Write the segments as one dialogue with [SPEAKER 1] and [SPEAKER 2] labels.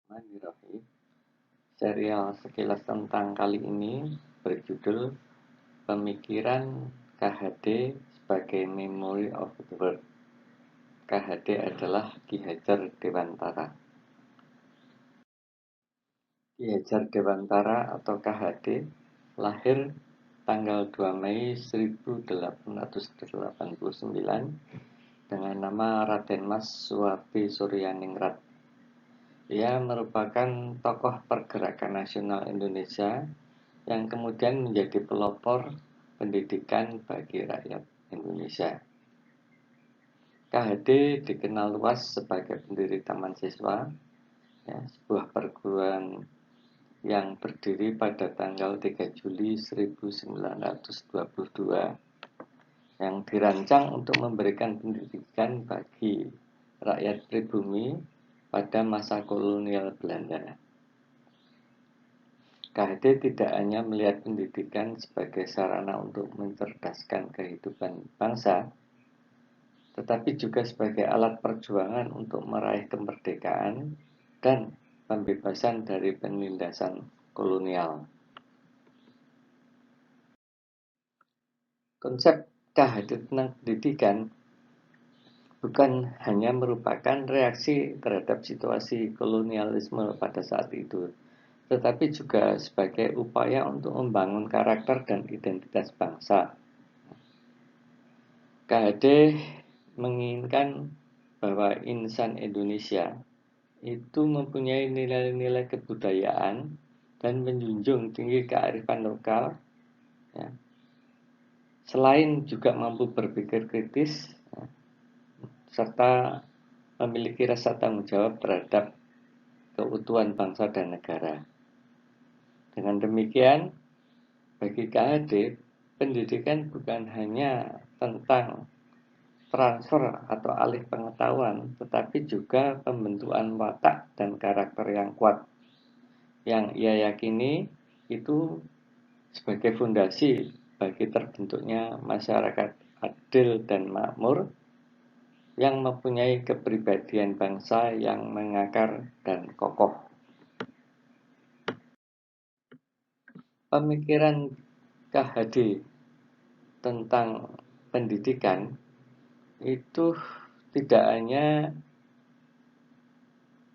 [SPEAKER 1] Bismillahirrahmanirrahim. Serial sekilas tentang kali ini berjudul Pemikiran KHD sebagai Memory of the World. KHD adalah Ki Hajar Dewantara. Ki Hajar Dewantara atau KHD lahir tanggal 2 Mei 1889 dengan nama Raden Mas Suwardi Suryaningrat. Ia merupakan tokoh pergerakan nasional Indonesia yang kemudian menjadi pelopor pendidikan bagi rakyat Indonesia. KHD dikenal luas sebagai pendiri Taman Siswa, sebuah perguruan yang berdiri pada tanggal 3 Juli 1922 yang dirancang untuk memberikan pendidikan bagi rakyat pribumi pada masa kolonial Belanda. KHD tidak hanya melihat pendidikan sebagai sarana untuk mencerdaskan kehidupan bangsa, tetapi juga sebagai alat perjuangan untuk meraih kemerdekaan dan pembebasan dari penindasan kolonial. Konsep KHD tentang pendidikan bukan hanya merupakan reaksi terhadap situasi kolonialisme pada saat itu, tetapi juga sebagai upaya untuk membangun karakter dan identitas bangsa. KHD menginginkan bahwa insan Indonesia itu mempunyai nilai-nilai kebudayaan dan menjunjung tinggi kearifan lokal, selain juga mampu berpikir kritis, serta memiliki rasa tanggung jawab terhadap keutuhan bangsa dan negara. Dengan demikian, bagi KHD, pendidikan bukan hanya tentang transfer atau alih pengetahuan, tetapi juga pembentukan watak dan karakter yang kuat, yang ia yakini itu sebagai fondasi bagi terbentuknya masyarakat adil dan makmur yang mempunyai kepribadian bangsa yang mengakar dan kokoh. Pemikiran KHD tentang pendidikan itu tidak hanya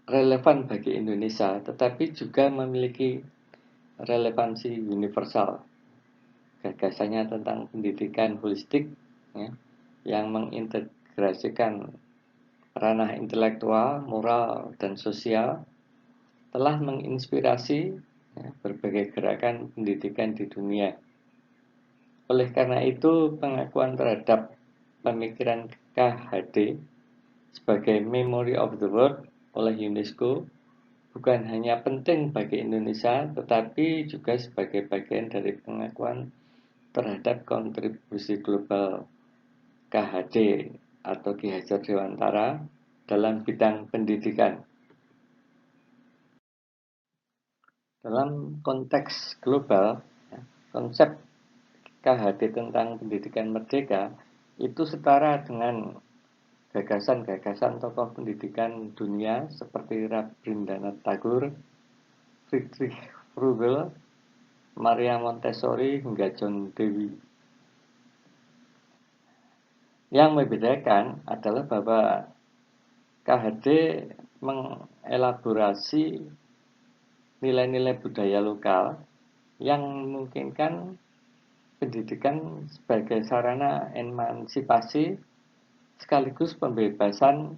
[SPEAKER 1] relevan bagi Indonesia, tetapi juga memiliki relevansi universal. Gagasannya tentang pendidikan holistik, yang mengintegrasikan ranah intelektual, moral, dan sosial, telah menginspirasi berbagai gerakan pendidikan di dunia. Oleh karena itu, pengakuan terhadap pemikiran KHD sebagai Memory of the World oleh UNESCO bukan hanya penting bagi Indonesia, tetapi juga sebagai bagian dari pengakuan terhadap kontribusi global KHD atau Ki Hajar Dewantara dalam bidang pendidikan. Dalam konteks global, konsep KHD tentang pendidikan merdeka itu setara dengan gagasan-gagasan tokoh pendidikan dunia seperti Rabindranath Tagore, Friedrich Fruebel, Maria Montessori, hingga John Dewey. Yang membedakan adalah bahwa KHD mengelaborasi nilai-nilai budaya lokal yang memungkinkan pendidikan sebagai sarana emansipasi sekaligus pembebasan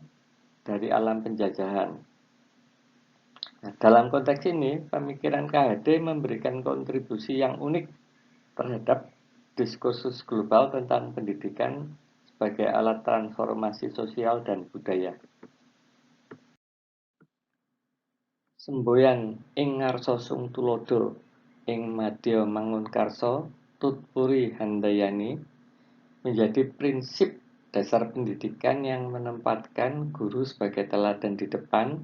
[SPEAKER 1] dari alam penjajahan. Nah, dalam konteks ini, pemikiran KHD memberikan kontribusi yang unik terhadap diskursus global tentang pendidikan sebagai alat transformasi sosial dan budaya. Semboyan ing ngarsa sung tulodo ing madya mangunkarsa tutpuri handayani menjadi prinsip dasar pendidikan yang menempatkan guru sebagai teladan di depan,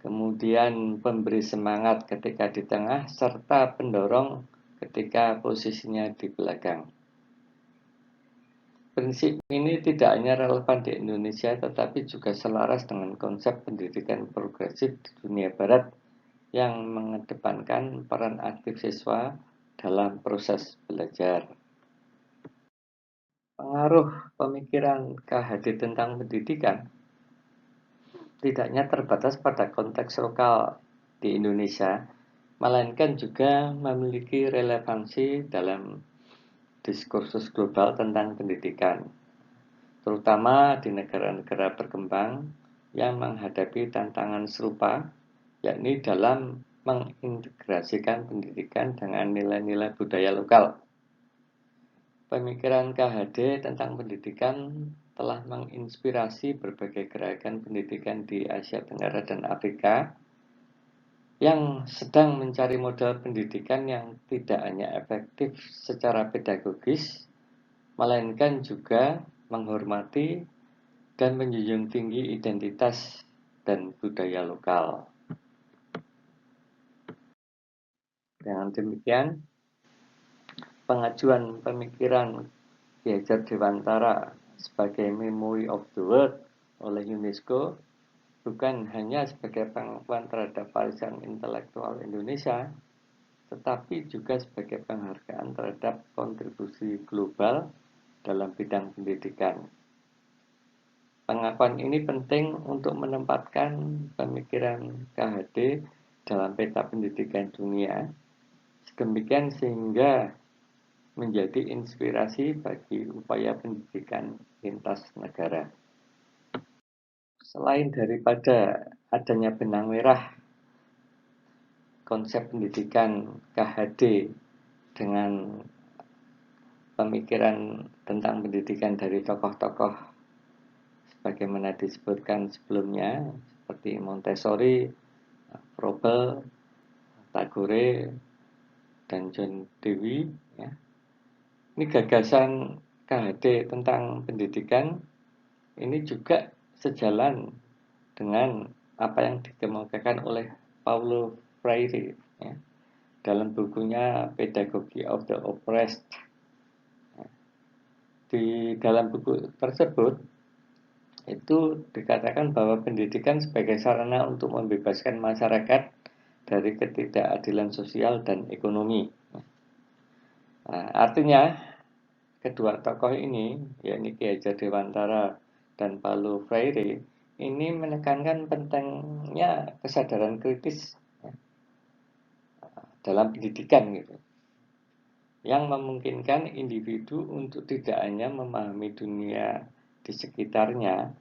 [SPEAKER 1] kemudian pemberi semangat ketika di tengah, serta pendorong ketika posisinya di belakang. Prinsip ini tidak hanya relevan di Indonesia, tetapi juga selaras dengan konsep pendidikan progresif di dunia barat yang mengedepankan peran aktif siswa dalam proses belajar. Pengaruh pemikiran KHD tentang pendidikan tidaknya terbatas pada konteks lokal di Indonesia, melainkan juga memiliki relevansi dalam diskursus global tentang pendidikan, terutama di negara-negara berkembang yang menghadapi tantangan serupa, yakni dalam mengintegrasikan pendidikan dengan nilai-nilai budaya lokal. Pemikiran KHD tentang pendidikan telah menginspirasi berbagai gerakan pendidikan di Asia Tenggara dan Afrika yang sedang mencari model pendidikan yang tidak hanya efektif secara pedagogis, melainkan juga menghormati dan menjunjung tinggi identitas dan budaya lokal. Dengan demikian, pengajuan pemikiran Ki Hajar Dewantara sebagai Memory of the World oleh UNESCO bukan hanya sebagai pengakuan terhadap warisan intelektual Indonesia, tetapi juga sebagai penghargaan terhadap kontribusi global dalam bidang pendidikan. Pengakuan ini penting untuk menempatkan pemikiran KHD dalam peta pendidikan dunia, sedemikian sehingga menjadi inspirasi bagi upaya pendidikan lintas negara. Selain daripada adanya benang merah konsep pendidikan KHD dengan pemikiran tentang pendidikan dari tokoh-tokoh sebagaimana disebutkan sebelumnya, seperti Montessori, Froebel, Tagore, dan John Dewey, ya. Ini gagasan KHD tentang pendidikan ini juga sejalan dengan apa yang dikemukakan oleh Paulo Freire, ya, dalam bukunya Pedagogy of the Oppressed. Di dalam buku tersebut itu dikatakan bahwa pendidikan sebagai sarana untuk membebaskan masyarakat dari ketidakadilan sosial dan ekonomi. Nah, artinya kedua tokoh ini, yakni Ki Hajar Dewantara dan Paulo Freire, ini menekankan pentingnya kesadaran kritis, ya, dalam pendidikan gitu, yang memungkinkan individu untuk tidak hanya memahami dunia di sekitarnya,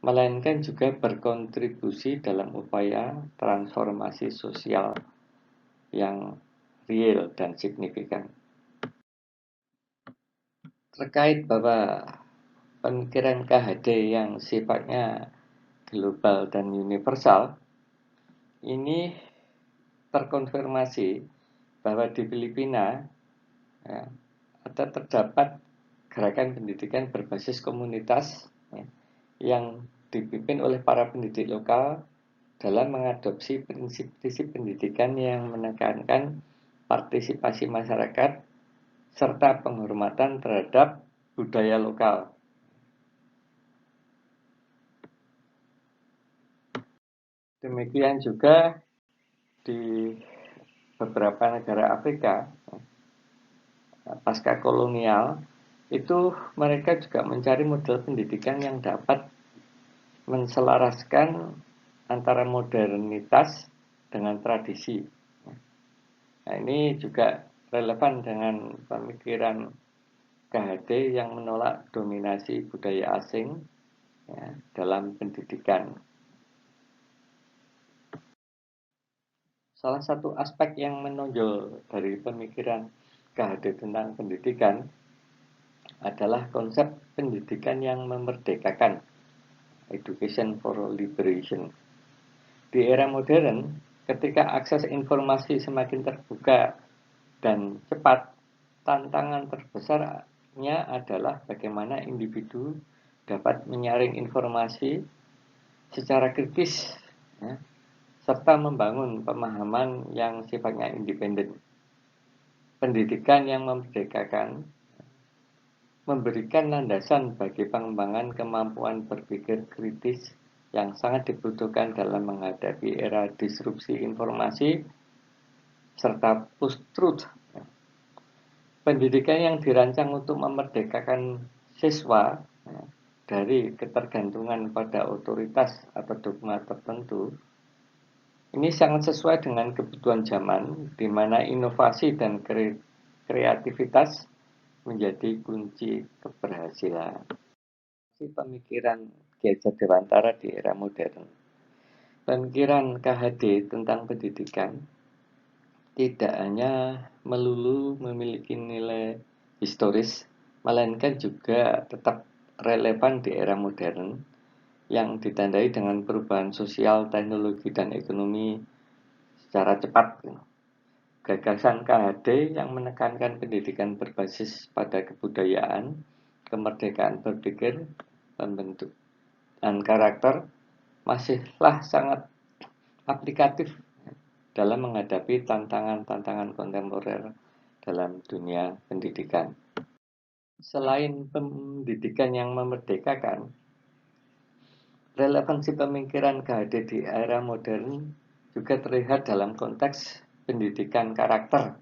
[SPEAKER 1] melainkan juga berkontribusi dalam upaya transformasi sosial yang real dan signifikan. Terkait bahwa pemikiran KHD yang sifatnya global dan universal, ini terkonfirmasi bahwa di Filipina, ya, terdapat gerakan pendidikan berbasis komunitas, ya, yang dipimpin oleh para pendidik lokal dalam mengadopsi prinsip-prinsip pendidikan yang menekankan partisipasi masyarakat serta penghormatan terhadap budaya lokal. Demikian juga di beberapa negara Afrika pasca kolonial itu mereka juga mencari model pendidikan yang dapat menselaraskan antara modernitas dengan tradisi. Nah, ini juga relevan dengan pemikiran KHD yang menolak dominasi budaya asing, ya, dalam pendidikan. Salah satu aspek yang menonjol dari pemikiran KHD tentang pendidikan adalah konsep pendidikan yang memerdekakan, education for liberation. Di era modern, ketika akses informasi semakin terbuka dan cepat, tantangan terbesarnya adalah bagaimana individu dapat menyaring informasi secara kritis, ya, serta membangun pemahaman yang sifatnya independen. Pendidikan yang memerdekakan memberikan landasan bagi pengembangan kemampuan berpikir kritis yang sangat dibutuhkan dalam menghadapi era disrupsi informasi serta post-truth. Pendidikan yang dirancang untuk memerdekakan siswa dari ketergantungan pada otoritas atau dogma tertentu ini sangat sesuai dengan kebutuhan zaman, di mana inovasi dan kreativitas menjadi kunci keberhasilan. Pemikiran Ki Hajar Dewantara di era modern. Pemikiran KHD tentang pendidikan tidak hanya melulu memiliki nilai historis, melainkan juga tetap relevan di era modern yang ditandai dengan perubahan sosial, teknologi, dan ekonomi secara cepat. Gagasan KHD yang menekankan pendidikan berbasis pada kebudayaan, kemerdekaan berpikir, pembentukan karakter masihlah sangat aplikatif dalam menghadapi tantangan-tantangan kontemporer dalam dunia pendidikan. Selain pendidikan yang memerdekakan, relevansi pemikiran KHD di era modern juga terlihat dalam konteks pendidikan karakter.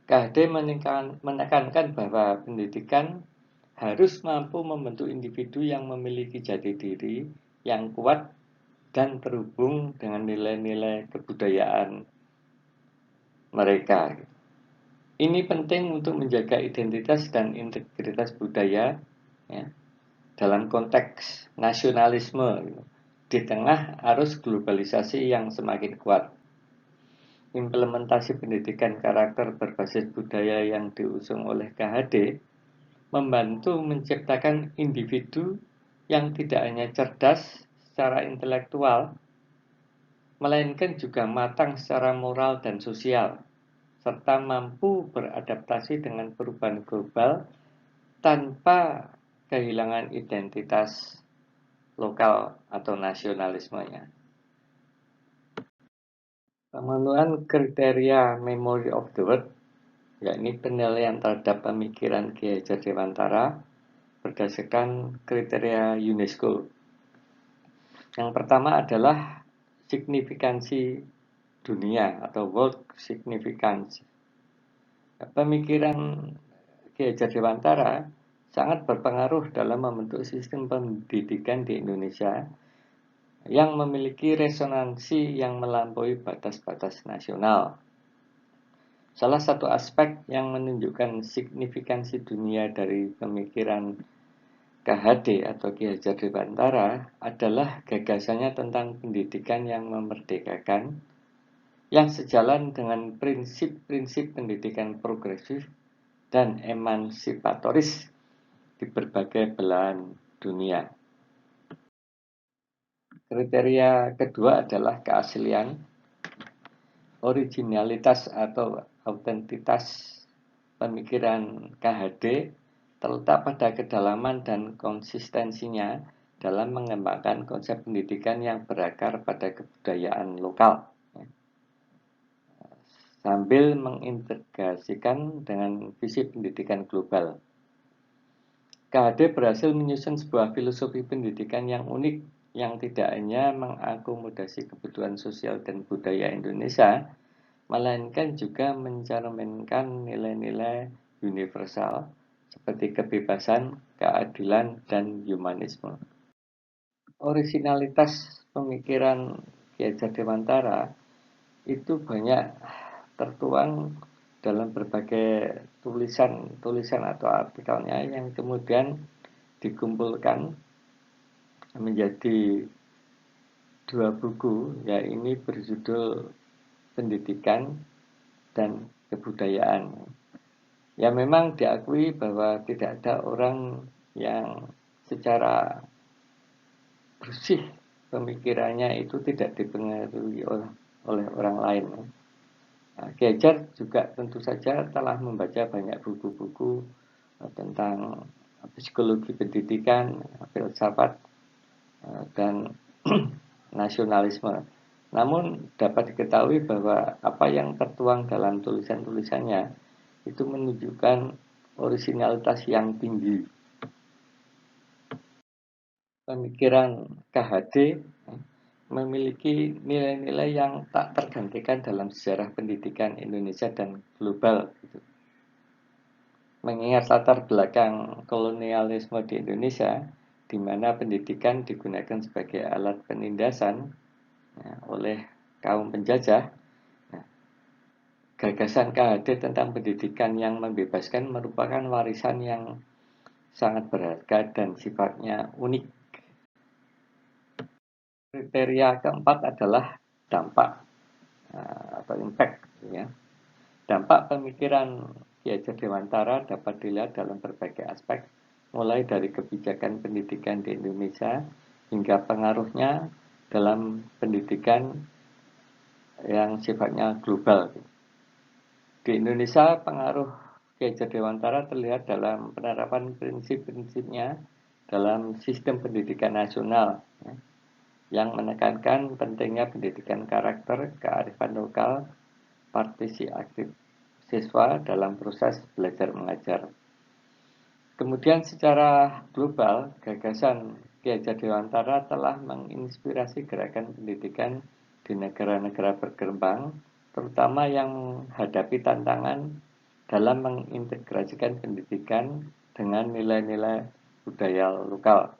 [SPEAKER 1] KHD menekankan bahwa pendidikan harus mampu membentuk individu yang memiliki jati diri yang kuat dan terhubung dengan nilai-nilai kebudayaan mereka. Ini penting untuk menjaga identitas dan integritas budaya ya, dalam konteks nasionalisme di tengah arus globalisasi yang semakin kuat. Implementasi pendidikan karakter berbasis budaya yang diusung oleh KHD membantu menciptakan individu yang tidak hanya cerdas secara intelektual, melainkan juga matang secara moral dan sosial, serta mampu beradaptasi dengan perubahan global tanpa kehilangan identitas lokal atau nasionalismenya. Pemenuhan kriteria Memory of the World, yakni penilaian terhadap pemikiran Ki Hajar Dewantara berdasarkan kriteria UNESCO. Yang pertama adalah signifikansi dunia atau world significance. Pemikiran Ki Hajar Dewantara sangat berpengaruh dalam membentuk sistem pendidikan di Indonesia yang memiliki resonansi yang melampaui batas-batas nasional. Salah satu aspek yang menunjukkan signifikansi dunia dari pemikiran KHD atau Ki Hajar Dewantara adalah gagasannya tentang pendidikan yang memerdekakan, yang sejalan dengan prinsip-prinsip pendidikan progresif dan emansipatoris di berbagai belahan dunia. Kriteria kedua adalah keaslian, originalitas atau autentitas pemikiran KHD terletak pada kedalaman dan konsistensinya dalam mengembangkan konsep pendidikan yang berakar pada kebudayaan lokal, sambil mengintegrasikan dengan visi pendidikan global. KHD berhasil menyusun sebuah filosofi pendidikan yang unik, yang tidak hanya mengakomodasi kebutuhan sosial dan budaya Indonesia, melainkan juga mencerminkan nilai-nilai universal seperti kebebasan, keadilan, dan humanisme. Originalitas pemikiran Ki Hajar Dewantara itu banyak tertuang dalam berbagai tulisan atau artikelnya yang kemudian dikumpulkan menjadi dua buku, ya ini berjudul Pendidikan dan Kebudayaan. Ya memang diakui bahwa tidak ada orang yang secara bersih pemikirannya itu tidak dipengaruhi oleh orang lain. Ki Hajar juga tentu saja telah membaca banyak buku-buku tentang psikologi pendidikan, filsafat, dan nasionalisme. Namun dapat diketahui bahwa apa yang tertuang dalam tulisan-tulisannya itu menunjukkan orisinalitas yang tinggi. Pemikiran KHD memiliki nilai-nilai yang tak tergantikan dalam sejarah pendidikan Indonesia dan global. Mengingat latar belakang kolonialisme di Indonesia, di mana pendidikan digunakan sebagai alat penindasan oleh kaum penjajah, gagasan KHD tentang pendidikan yang membebaskan merupakan warisan yang sangat berharga dan sifatnya unik. Kriteria keempat adalah dampak atau impact. Dampak pemikiran Ki Hajar Dewantara dapat dilihat dalam berbagai aspek, mulai dari kebijakan pendidikan di Indonesia hingga pengaruhnya dalam pendidikan yang sifatnya global. Di Indonesia, pengaruh Ki Hajar Dewantara terlihat dalam penerapan prinsip-prinsipnya dalam sistem pendidikan nasional, yang menekankan pentingnya pendidikan karakter, kearifan lokal, partisipasi aktif siswa dalam proses belajar mengajar. Kemudian secara global, gagasan Ki Hajar Dewantara telah menginspirasi gerakan pendidikan di negara-negara berkembang, terutama yang menghadapi tantangan dalam mengintegrasikan pendidikan dengan nilai-nilai budaya lokal.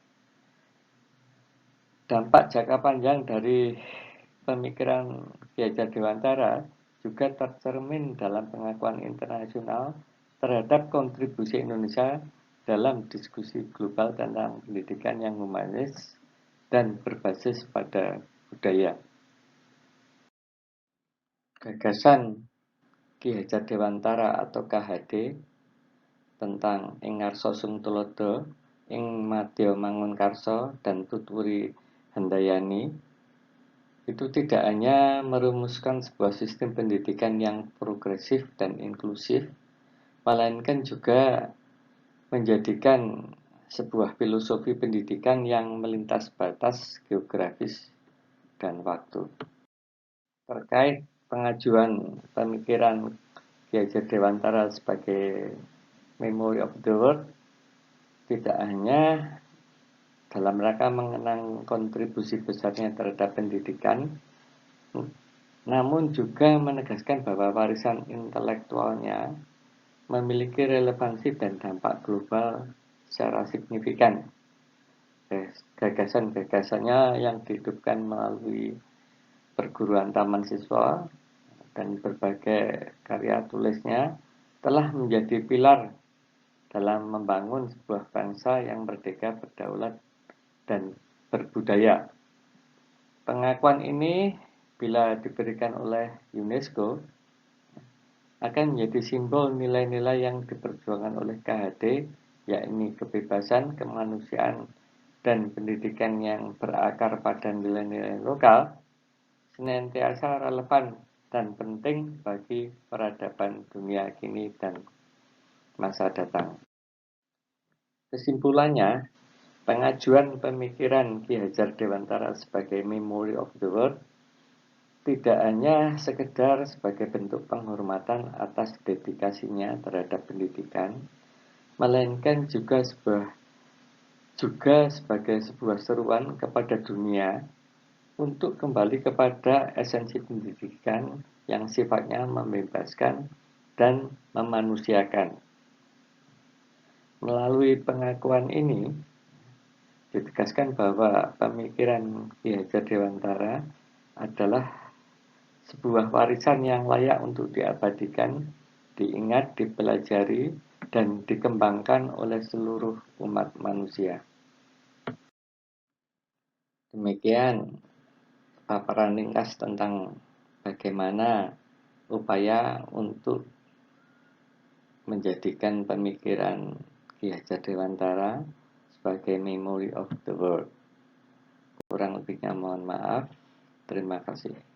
[SPEAKER 1] Dampak jangka panjang dari pemikiran Ki Hajar Dewantara juga tercermin dalam pengakuan internasional terhadap kontribusi Indonesia dalam diskusi global tentang pendidikan yang humanis dan berbasis pada budaya. Gagasan Ki Hajar Dewantara atau KHD tentang ing ngarsa sung tulodo, ing madya mangun karsa dan tuturi Handayani itu tidak hanya merumuskan sebuah sistem pendidikan yang progresif dan inklusif, melainkan juga menjadikan sebuah filosofi pendidikan yang melintas batas geografis dan waktu. Terkait pengajuan pemikiran Ki Hajar Dewantara sebagai Memory of the World, tidak hanya dalam rangka mengenang kontribusi besarnya terhadap pendidikan, namun juga menegaskan bahwa warisan intelektualnya memiliki relevansi dan dampak global secara signifikan. Gagasan-gagasannya yang dihidupkan melalui perguruan taman siswa dan berbagai karya tulisnya telah menjadi pilar dalam membangun sebuah bangsa yang merdeka, berdaulat, dan berbudaya. Pengakuan ini bila diberikan oleh UNESCO akan menjadi simbol nilai-nilai yang diperjuangkan oleh KHD, yakni kebebasan, kemanusiaan, dan pendidikan yang berakar pada nilai-nilai lokal, senantiasa relevan dan penting bagi peradaban dunia kini dan masa datang. Kesimpulannya, pengajuan pemikiran Ki Hajar Dewantara sebagai Memory of the World tidak hanya sekedar sebagai bentuk penghormatan atas dedikasinya terhadap pendidikan, melainkan juga sebagai sebuah seruan kepada dunia untuk kembali kepada esensi pendidikan yang sifatnya membebaskan dan memanusiakan. Melalui pengakuan ini, ditegaskan bahwa pemikiran Ki Hajar Dewantara adalah sebuah warisan yang layak untuk diabadikan, diingat, dipelajari, dan dikembangkan oleh seluruh umat manusia. Demikian paparan ringkas tentang bagaimana upaya untuk menjadikan pemikiran Ki Hajar Dewantara sebagai Memory of the World. Kurang lebihnya mohon maaf. Terima kasih.